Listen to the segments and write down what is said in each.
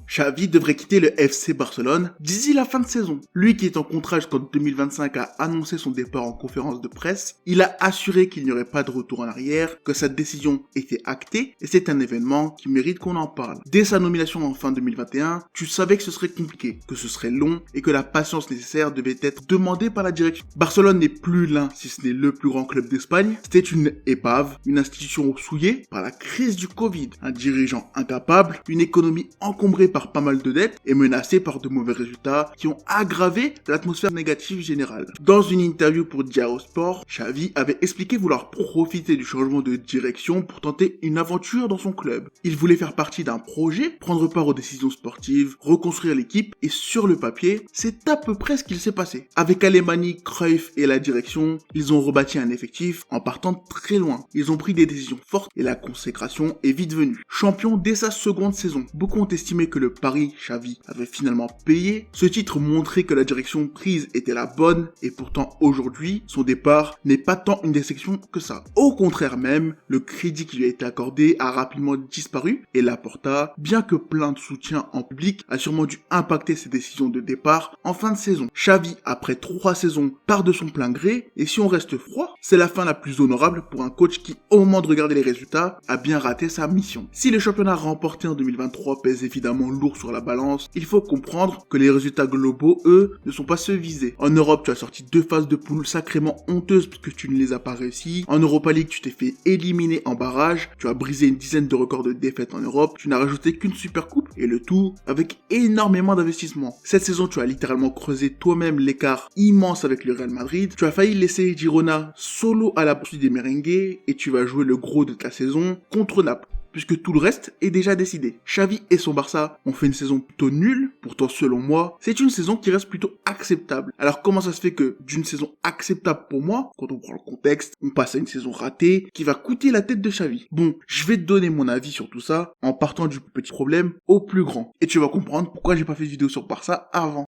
Xavi devrait quitter le FC Barcelone d'ici la fin de saison. Lui qui est en contrat jusqu'en 2025 a annoncé son départ en conférence de presse. Il a assuré qu'il n'y aurait pas de retour en arrière, que sa décision était actée et c'est un événement qui mérite qu'on en parle. Dès sa nomination en fin 2021, tu savais que ce serait compliqué, que ce serait long et que la patience nécessaire devait être demandée par la direction. Barcelone n'est plus l'un, si ce n'est le plus grand club d'Espagne. C'était une épave, une institution souillée par la crise du Covid, un dirigeant incapable, une économie encombrée par pas mal de dettes et menacée par de mauvais résultats qui ont aggravé l'atmosphère négative générale. Dans une interview pour Diario Sport, Xavi avait expliqué vouloir profiter du changement de direction pour tenter une aventure dans son club. Il voulait faire partie d'un projet, prendre part aux décisions sportives, reconstruire l'équipe et sur le papier, c'est à peu près ce qu'il s'est passé. Avec Alemany, Cruyff et la direction, ils ont rebâti un effectif en partant très loin. Ils ont pris des décisions fortes et la consécration est vite venue. Champion dès sa seconde saison, beaucoup ont estimé que le pari Xavi avait finalement payé. Ce titre montrait que la direction prise était la bonne et pourtant aujourd'hui, son départ n'est pas tant une déception que ça. Au contraire même, le crédit qui lui a été accordé a rapidement disparu et Laporta, bien que plein de soutien en public, a sûrement dû impacter ses décisions de départ en fin de saison. Xavi, après 3 saisons, part de son plein gré et si on reste froid, c'est la fin la plus honorable pour un coach qui, au moment de regarder les résultats, a bien raté sa mission. Si le championnat remporté en 2023 pèse évidemment lourd sur la balance, il faut comprendre que les résultats globaux, eux, ne sont pas ceux visés. En Europe, tu as sorti 2 phases de poule sacrément honteuses parce que tu ne les as pas réussi. En Europa League, tu t'es fait éliminer en barrage, tu as brisé une dizaine de records de défaites en Europe, tu n'as rajouté qu'une super coupe et le tout avec énormément d'investissement. Cette saison, tu as littéralement creusé toi-même l'écart immense avec le Real Madrid, tu as failli laisser Girona solo à la poursuite des merengues et tu vas jouer le gros de ta saison contre Naples, puisque tout le reste est déjà décidé. Xavi et son Barça ont fait une saison plutôt nulle, pourtant selon moi, c'est une saison qui reste plutôt acceptable. Alors comment ça se fait que d'une saison acceptable pour moi, quand on prend le contexte, on passe à une saison ratée qui va coûter la tête de Xavi? Bon, je vais te donner mon avis sur tout ça en partant du petit problème au plus grand. Et tu vas comprendre pourquoi j'ai pas fait de vidéo sur Barça avant.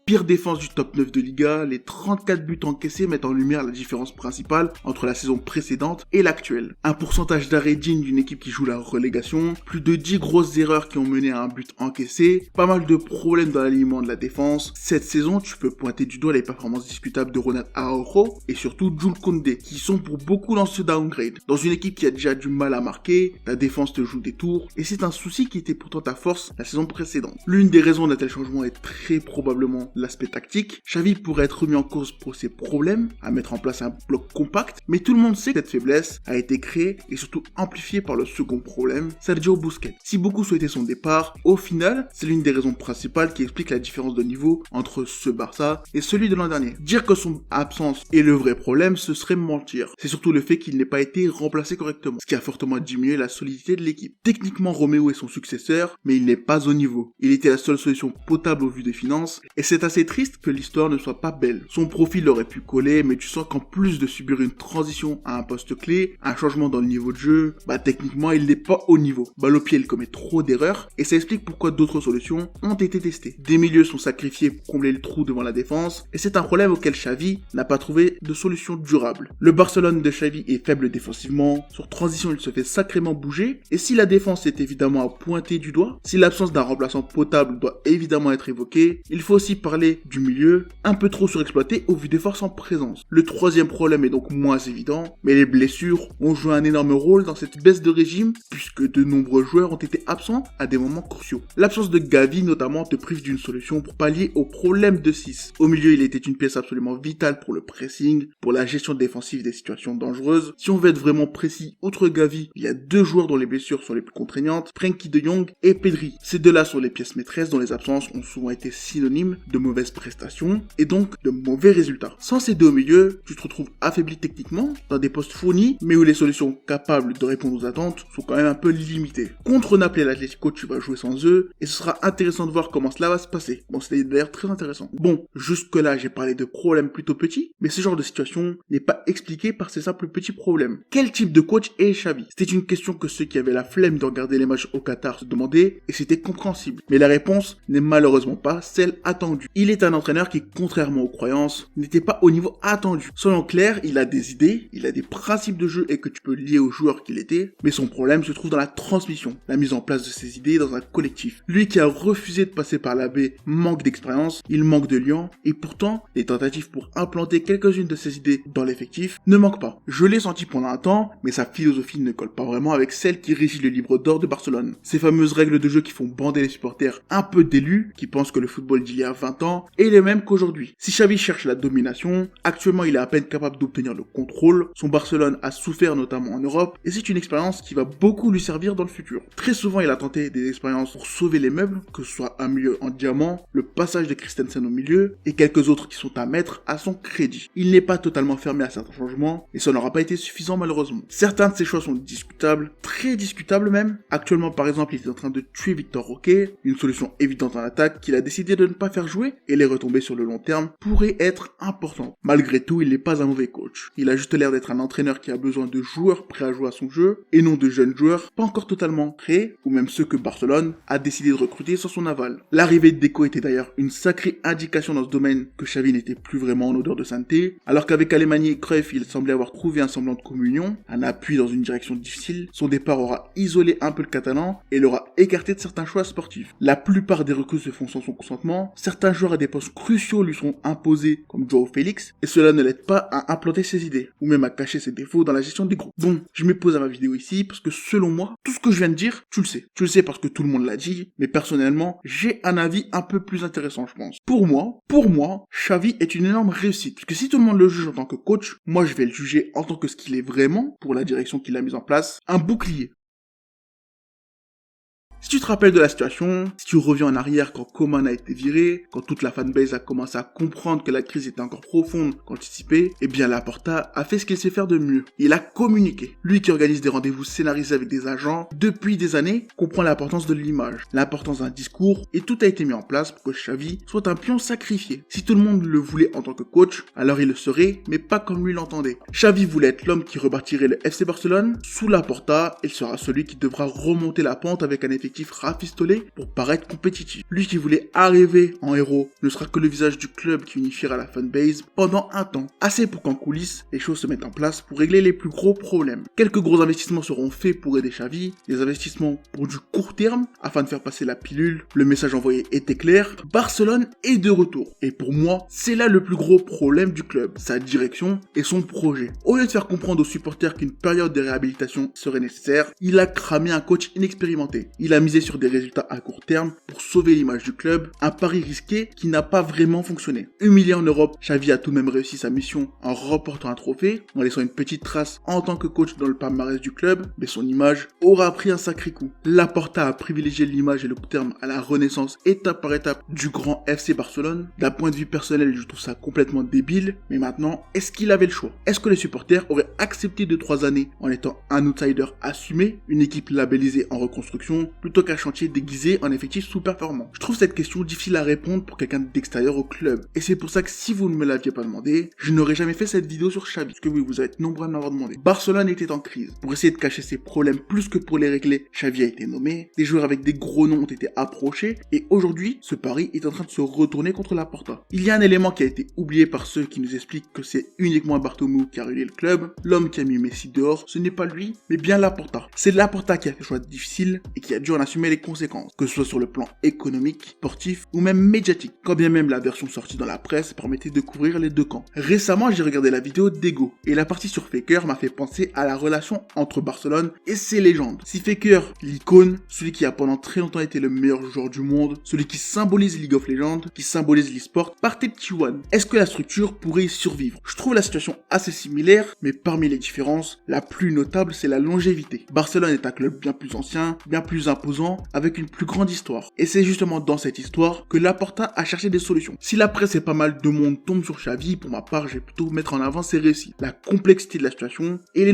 Pire défense du top 9 de Liga, les 34 buts encaissés mettent en lumière la différence principale entre la saison précédente et l'actuelle. Un pourcentage d'arrêt digne d'une équipe qui joue la relégation, plus de 10 grosses erreurs qui ont mené à un but encaissé, pas mal de problèmes dans l'alignement de la défense. Cette saison, tu peux pointer du doigt les performances discutables de Ronald Araujo et surtout Jules Koundé, qui sont pour beaucoup dans ce downgrade. Dans une équipe qui a déjà du mal à marquer, la défense te joue des tours, et c'est un souci qui était pourtant ta force la saison précédente. L'une des raisons d'un tel changement est très probablement l'aspect tactique. Xavi pourrait être remis en cause pour ses problèmes, à mettre en place un bloc compact, mais tout le monde sait que cette faiblesse a été créée et surtout amplifiée par le second problème, Sergio Busquets. Si beaucoup souhaitaient son départ, au final, c'est l'une des raisons principales qui explique la différence de niveau entre ce Barça et celui de l'an dernier. Dire que son absence est le vrai problème, ce serait mentir. C'est surtout le fait qu'il n'ait pas été remplacé correctement, ce qui a fortement diminué la solidité de l'équipe. Techniquement, Roméo est son successeur, mais il n'est pas au niveau. Il était la seule solution potable au vu des finances, et c'est assez triste que l'histoire ne soit pas belle. Son profil aurait pu coller, mais tu sens qu'en plus de subir une transition à un poste clé, un changement dans le niveau de jeu, techniquement il n'est pas au niveau. Balle au pied, il commet trop d'erreurs, et ça explique pourquoi d'autres solutions ont été testées. Des milieux sont sacrifiés pour combler le trou devant la défense, et c'est un problème auquel Xavi n'a pas trouvé de solution durable. Le Barcelone de Xavi est faible défensivement, sur transition il se fait sacrément bouger, et si la défense est évidemment à pointer du doigt, si l'absence d'un remplaçant potable doit évidemment être évoquée, il faut aussi parler du milieu, un peu trop surexploité au vu des forces en présence. Le troisième problème est donc moins évident, mais les blessures ont joué un énorme rôle dans cette baisse de régime, puisque de nombreux joueurs ont été absents à des moments cruciaux. L'absence de Gavi notamment te prive d'une solution pour pallier au problème de 6. Au milieu, il était une pièce absolument vitale pour le pressing, pour la gestion défensive des situations dangereuses. Si on veut être vraiment précis, outre Gavi, il y a 2 joueurs dont les blessures sont les plus contraignantes, Frenkie de Jong et Pedri. Ces deux-là sont les pièces maîtresses dont les absences ont souvent été synonymes de mauvaises prestations et donc de mauvais résultats. Sans ces deux au milieu, tu te retrouves affaibli techniquement, dans des postes fournis, mais où les solutions capables de répondre aux attentes sont quand même un peu limitées. Contre Naples et l'Atlético, tu vas jouer sans eux, et ce sera intéressant de voir comment cela va se passer. Bon, c'est d'ailleurs très intéressant. Bon, jusque là, j'ai parlé de problèmes plutôt petits, mais ce genre de situation n'est pas expliqué par ces simples petits problèmes. Quel type de coach est Xavi? C'était une question que ceux qui avaient la flemme de regarder les matchs au Qatar se demandaient, et c'était compréhensible. Mais la réponse n'est malheureusement pas celle attendue. Il est un entraîneur qui, contrairement aux croyances, n'était pas au niveau attendu. Selon Claire, il a des idées, il a des principes de jeu et que tu peux lier au joueur qu'il était, mais son problème se trouve dans la transmission, la mise en place de ses idées dans un collectif. Lui qui a refusé de passer par la baie manque d'expérience, il manque de liant, et pourtant, les tentatives pour implanter quelques-unes de ses idées dans l'effectif ne manquent pas. Je l'ai senti pendant un temps, mais sa philosophie ne colle pas vraiment avec celle qui régit le livre d'or de Barcelone. Ces fameuses règles de jeu qui font bander les supporters un peu d'élus, qui pensent que le football d'il y a 20 ans est les mêmes qu'aujourd'hui. Si Xavi cherche la domination, actuellement il est à peine capable d'obtenir le contrôle, son Barcelone a souffert notamment en Europe, et c'est une expérience qui va beaucoup lui servir dans le futur. Très souvent il a tenté des expériences pour sauver les meubles, que ce soit un milieu en diamant, le passage de Christensen au milieu, et quelques autres qui sont à mettre à son crédit. Il n'est pas totalement fermé à certains changements, et ça n'aura pas été suffisant malheureusement. Certains de ses choix sont discutables, très discutables même. Actuellement par exemple il est en train de tuer Victor Roque, une solution évidente en attaque qu'il a décidé de ne pas faire jouer, et les retombées sur le long terme pourraient être importantes. Malgré tout, il n'est pas un mauvais coach. Il a juste l'air d'être un entraîneur qui a besoin de joueurs prêts à jouer à son jeu, et non de jeunes joueurs pas encore totalement prêts, ou même ceux que Barcelone a décidé de recruter sans son aval. L'arrivée de Deco était d'ailleurs une sacrée indication dans ce domaine que Xavi n'était plus vraiment en odeur de sainteté, alors qu'avec Alemany et Cruyff, il semblait avoir trouvé un semblant de communion, un appui dans une direction difficile. Son départ aura isolé un peu le Catalan et l'aura écarté de certains choix sportifs. La plupart des recrues se font sans son consentement, certains joueurs à des postes cruciaux lui sont imposés comme Joao Félix, et cela ne l'aide pas à implanter ses idées, ou même à cacher ses défauts dans la gestion des groupes. Bon, je me pose à ma vidéo ici parce que selon moi, tout ce que je viens de dire, tu le sais. Tu le sais parce que tout le monde l'a dit, mais personnellement, j'ai un avis un peu plus intéressant je pense. Pour moi, Xavi est une énorme réussite, parce que si tout le monde le juge en tant que coach, moi je vais le juger en tant que ce qu'il est vraiment, pour la direction qu'il a mise en place, un bouclier. Si tu te rappelles de la situation, si tu reviens en arrière quand Koeman a été viré, quand toute la fanbase a commencé à comprendre que la crise était encore profonde qu'anticipée, eh bien Laporta a fait ce qu'il sait faire de mieux. Il a communiqué. Lui qui organise des rendez-vous scénarisés avec des agents, depuis des années, comprend l'importance de l'image, l'importance d'un discours, et tout a été mis en place pour que Xavi soit un pion sacrifié. Si tout le monde le voulait en tant que coach, alors il le serait, mais pas comme lui l'entendait. Xavi voulait être l'homme qui rebâtirait le FC Barcelone. Sous Laporta, il sera celui qui devra remonter la pente avec un effectif rafistolé pour paraître compétitif. Lui qui voulait arriver en héros ne sera que le visage du club qui unifiera la fanbase pendant un temps, assez pour qu'en coulisses, les choses se mettent en place pour régler les plus gros problèmes. Quelques gros investissements seront faits pour aider Xavi, des investissements pour du court terme, afin de faire passer la pilule. Le message envoyé était clair, Barcelone est de retour. Et pour moi, c'est là le plus gros problème du club, sa direction et son projet. Au lieu de faire comprendre aux supporters qu'une période de réhabilitation serait nécessaire, il a cramé un coach inexpérimenté. Il a misé sur des résultats à court terme pour sauver l'image du club, un pari risqué qui n'a pas vraiment fonctionné. Humilié en Europe, Xavi a tout de même réussi sa mission en remportant un trophée, en laissant une petite trace en tant que coach dans le palmarès du club, mais son image aura pris un sacré coup. Laporta a privilégié l'image et le court terme à la renaissance étape par étape du grand FC Barcelone. D'un point de vue personnel, je trouve ça complètement débile, mais maintenant, est-ce qu'il avait le choix? Est-ce que les supporters auraient accepté 2-3 années en étant un outsider assumé, une équipe labellisée en reconstruction, plutôt qu'un chantier déguisé en effectif sous-performant? Je trouve cette question difficile à répondre pour quelqu'un d'extérieur au club. Et c'est pour ça que si vous ne me l'aviez pas demandé, je n'aurais jamais fait cette vidéo sur Xavi. Parce que oui, vous êtes nombreux à m'avoir demandé. Barcelone était en crise. Pour essayer de cacher ses problèmes plus que pour les régler, Xavi a été nommé. Des joueurs avec des gros noms ont été approchés. Et aujourd'hui, ce pari est en train de se retourner contre Laporta. Il y a un élément qui a été oublié par ceux qui nous expliquent que c'est uniquement Bartomeu qui a régulé le club. L'homme qui a mis Messi dehors, ce n'est pas lui, mais bien Laporta. C'est Laporta qui a fait le choix difficile et qui a dû en assumer les conséquences, que ce soit sur le plan économique, sportif ou même médiatique, quand bien même la version sortie dans la presse permettait de couvrir les deux camps. Récemment, j'ai regardé la vidéo d'Ego, et la partie sur Faker m'a fait penser à la relation entre Barcelone et ses légendes. Si Faker, l'icône, celui qui a pendant très longtemps été le meilleur joueur du monde, celui qui symbolise League of Legends, qui symbolise l'e-sport, partait de T1, est-ce que la structure pourrait y survivre? Je trouve la situation assez similaire, mais parmi les différences, la plus notable c'est la longévité. Barcelone est un club bien plus ancien, bien plus imposant, avec une plus grande histoire. Et c'est justement dans cette histoire que Laporta a cherché des solutions. Si la presse et pas mal de monde tombe sur Xavi, pour ma part, je vais plutôt mettre en avant ses récits, la complexité de la situation et les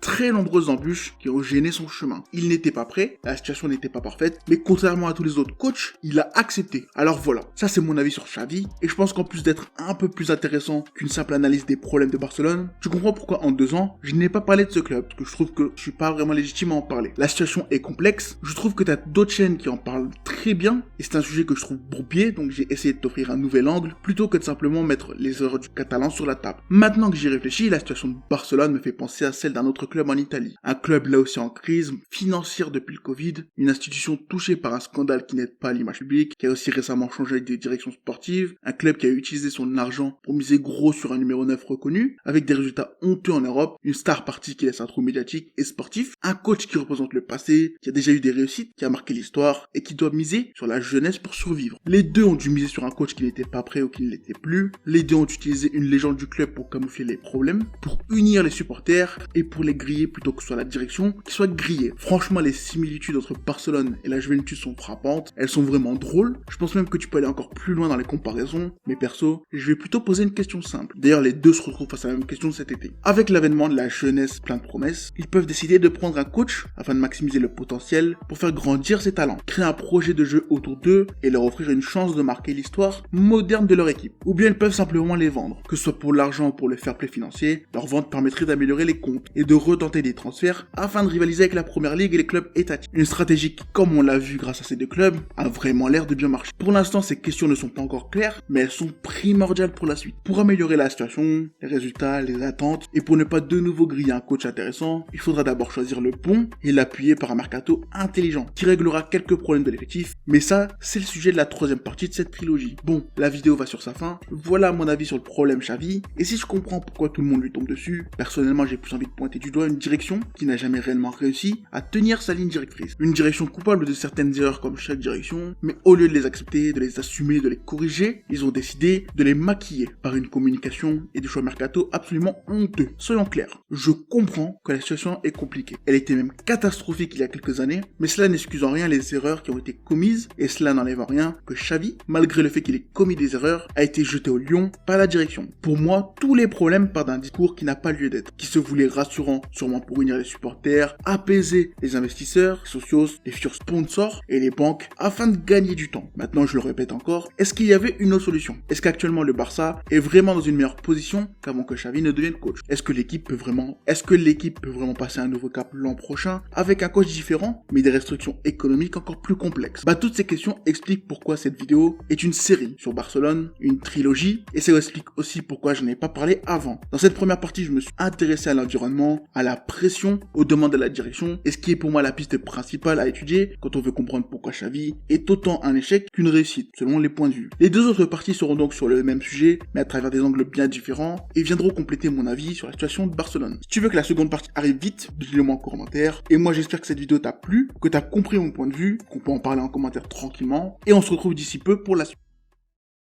très nombreuses embûches qui ont gêné son chemin. Il n'était pas prêt, la situation n'était pas parfaite, mais contrairement à tous les autres coachs, il a accepté. Alors voilà, ça c'est mon avis sur Xavi, et je pense qu'en plus d'être un peu plus intéressant qu'une simple analyse des problèmes de Barcelone, tu comprends pourquoi en 2 ans, je n'ai pas parlé de ce club, parce que je trouve que je suis pas vraiment légitime à en parler. La situation est complexe, je trouve que t'as d'autres chaînes qui en parlent très très bien, et c'est un sujet que je trouve bourbier, donc j'ai essayé de t'offrir un nouvel angle, plutôt que de simplement mettre les erreurs du Catalan sur la table. Maintenant que j'y réfléchis, la situation de Barcelone me fait penser à celle d'un autre club en Italie. Un club là aussi en crise financière depuis le Covid, une institution touchée par un scandale qui n'aide pas à l'image publique, qui a aussi récemment changé de direction sportive, un club qui a utilisé son argent pour miser gros sur un numéro 9 reconnu, avec des résultats honteux en Europe, une star partie qui laisse un trou médiatique et sportif, un coach qui représente le passé, qui a déjà eu des réussites, qui a marqué l'histoire et qui doit miser sur la jeunesse pour survivre. Les deux ont dû miser sur un coach qui n'était pas prêt ou qui ne l'était plus, les deux ont utilisé une légende du club pour camoufler les problèmes, pour unir les supporters et pour les griller plutôt que ce soit la direction qui soit grillée. Franchement, les similitudes entre Barcelone et la Juventus sont frappantes, elles sont vraiment drôles, je pense même que tu peux aller encore plus loin dans les comparaisons, mais perso, je vais plutôt poser une question simple. D'ailleurs, les deux se retrouvent face à la même question cet été. Avec l'avènement de la jeunesse plein de promesses, ils peuvent décider de prendre un coach afin de maximiser le potentiel pour faire grandir ses talents, créer un projet de jeu autour d'eux et leur offrir une chance de marquer l'histoire moderne de leur équipe. Ou bien ils peuvent simplement les vendre, que ce soit pour l'argent ou pour le fair play financier, leur vente permettrait d'améliorer les comptes et de retenter des transferts afin de rivaliser avec la première ligue et les clubs étatiques. Une stratégie qui, comme on l'a vu grâce à ces deux clubs, a vraiment l'air de bien marcher. Pour l'instant, ces questions ne sont pas encore claires, mais elles sont primordiales pour la suite. Pour améliorer la situation, les résultats, les attentes, et pour ne pas de nouveau griller un coach intéressant, il faudra d'abord choisir le bon et l'appuyer par un mercato intelligent, qui réglera quelques problèmes de l'effectif, mais ça, c'est le sujet de la troisième partie de cette trilogie. Bon, la vidéo va sur sa fin, voilà mon avis sur le problème Xavi, et si je comprends pourquoi tout le monde lui tombe dessus, personnellement j'ai plus envie de pointer du doigt une direction qui n'a jamais réellement réussi à tenir sa ligne directrice. Une direction coupable de certaines erreurs comme chaque direction, mais au lieu de les accepter, de les assumer, de les corriger, ils ont décidé de les maquiller par une communication et des choix mercato absolument honteux. Soyons clairs, je comprends que la situation est compliquée. Elle était même catastrophique il y a quelques années, mais cela n'excuse en rien les erreurs qui ont été commises, et cela n'enlève en rien que Xavi, malgré le fait qu'il ait commis des erreurs, a été jeté au lion par la direction. Pour moi, tous les problèmes partent d'un discours qui n'a pas lieu d'être, qui se voulait rassurant, sûrement pour unir les supporters, apaiser les investisseurs, les socios, les futurs sponsors et les banques, afin de gagner du temps. Maintenant, je le répète encore, est-ce qu'il y avait une autre solution? Est-ce qu'actuellement le Barça est vraiment dans une meilleure position qu'avant que Xavi ne devienne coach? Est-ce que l'équipe peut vraiment passer un nouveau cap l'an prochain avec un coach différent, mais des restrictions économiques encore plus complexes? Toutes ces questions expliquent pourquoi cette vidéo est une série sur Barcelone, une trilogie, et ça explique aussi pourquoi je n'ai pas parlé avant. Dans cette première partie, je me suis intéressé à l'environnement, à la pression, aux demandes de la direction, et ce qui est pour moi la piste principale à étudier quand on veut comprendre pourquoi Xavi est autant un échec qu'une réussite, selon les points de vue. Les deux autres parties seront donc sur le même sujet, mais à travers des angles bien différents, et viendront compléter mon avis sur la situation de Barcelone. Si tu veux que la seconde partie arrive vite, dis-le moi en commentaire, et moi j'espère que cette vidéo t'a plu, que t'as compris mon point de vue, qu'on peut en parler en commentaire tranquillement, et on se retrouve d'ici peu pour la suite.